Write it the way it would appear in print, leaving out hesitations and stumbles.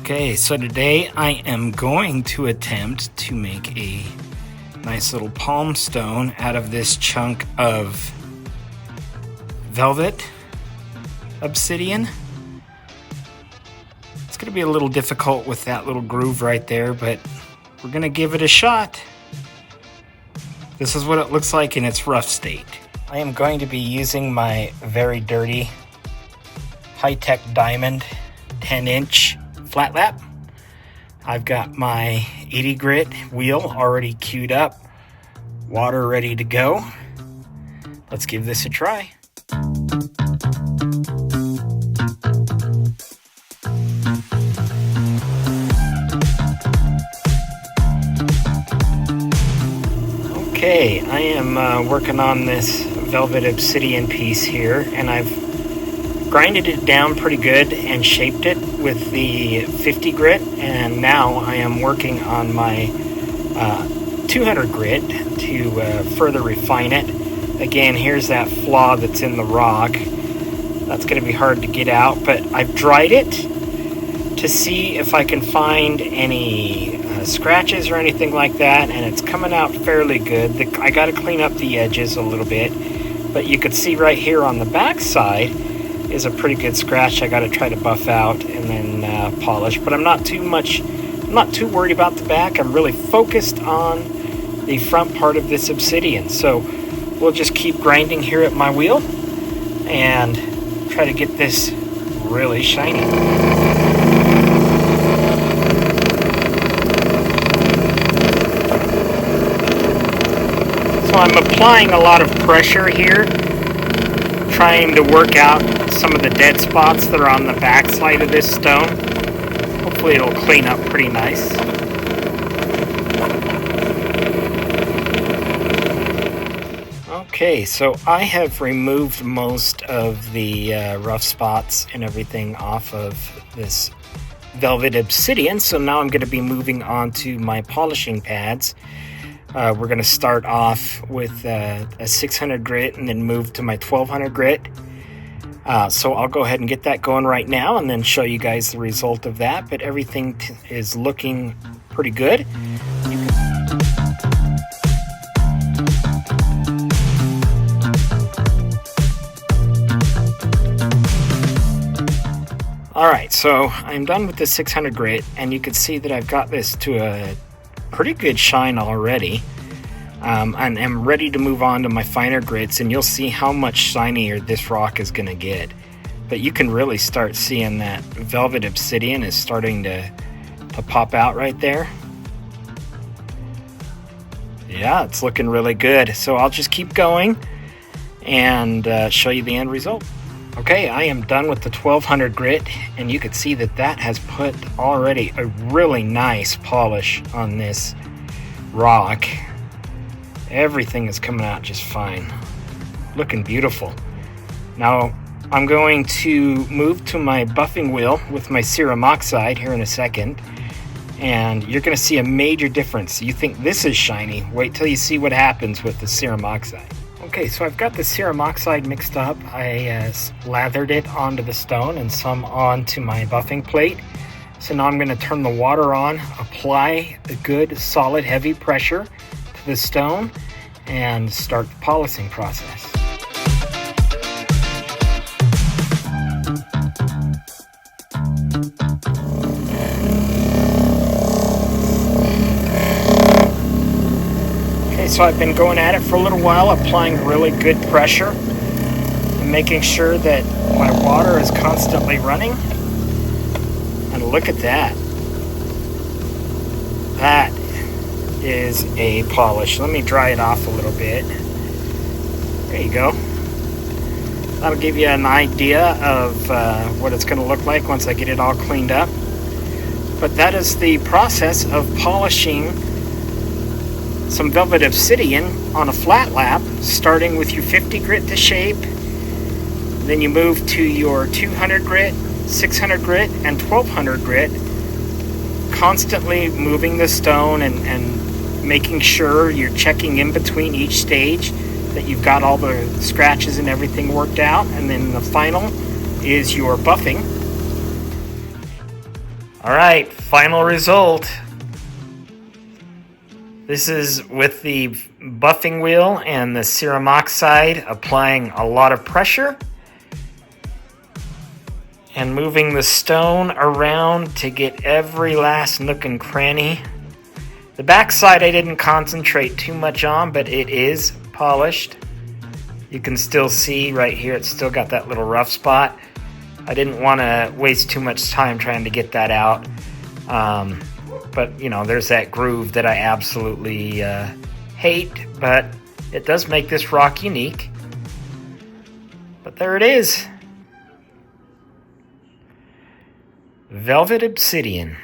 Okay, so today I am going to attempt to make a nice little palm stone out of this chunk of Velvet Obsidian. It's going to be a little difficult with that little groove right there, but we're going to give it a shot. This is what it looks like in its rough state. I am going to be using my very dirty high-tech diamond 10-inch flat lap. I've got my 80 grit wheel already queued up, water ready to go. Let's give this a try. Okay, I am working on this Velvet Obsidian piece here, and I've grinded it down pretty good and shaped it with the 50 grit, and now I am working on my 200 grit to further refine it. Again, here's that flaw that's in the rock. That's going to be hard to get out, but I've dried it to see if I can find any scratches or anything like that, and it's coming out fairly good. I got to clean up the edges a little bit, but you could see right here on the back side is a pretty good scratch. I got to try to buff out and then polish, but I'm not too worried about the back. I'm really focused on the front part of this obsidian, so we'll just keep grinding here at my wheel and try to get this really shiny. So I'm applying a lot of pressure here, trying to work out some of the dead spots that are on the back side of this stone. Hopefully it'll clean up pretty nice. Okay, so I have removed most of the rough spots and everything off of this Velvet Obsidian, so now I'm going to be moving on to my polishing pads. We're going to start off with a 600 grit and then move to my 1200 grit. So I'll go ahead and get that going right now and then show you guys the result of that. But everything is looking pretty good. Alright, so I'm done with the 600 grit, and you can see that I've got this to a pretty good shine already, and I'm ready to move on to my finer grits, and you'll see how much shinier this rock is going to get. But you can really start seeing that Velvet Obsidian is starting to pop out right there. Yeah, it's looking really good. So I'll just keep going and show you the end result. Okay, I am done with the 1200 grit, and you can see that that has put already a really nice polish on this rock. Everything is coming out just fine. Looking beautiful. Now, I'm going to move to my buffing wheel with my serum oxide here in a second, and you're going to see a major difference. You think this is shiny, wait till you see what happens with the serum oxide. Okay, so I've got the serum oxide mixed up. I lathered it onto the stone and some onto my buffing plate. So now I'm going to turn the water on, apply a good solid heavy pressure to the stone, and start the polishing process. So I've been going at it for a little while, applying really good pressure and making sure that my water is constantly running. And look at that. That is a polish. Let me dry it off a little bit. There you go. That'll give you an idea of what it's going to look like once I get it all cleaned up. But that is the process of polishing some Velvet Obsidian on a flat lap, starting with your 50 grit to shape, then you move to your 200 grit, 600 grit, and 1200 grit, constantly moving the stone and making sure you're checking in between each stage that you've got all the scratches and everything worked out, and then the final is your buffing. All right, final result. This is with the buffing wheel and the serum oxide applying a lot of pressure and moving the stone around to get every last nook and cranny. The backside I didn't concentrate too much on, but it is polished. You can still see right here, it's still got that little rough spot. I didn't want to waste too much time trying to get that out. But, you know, there's that groove that I absolutely hate, but it does make this rock unique. But there it is. Velvet Obsidian.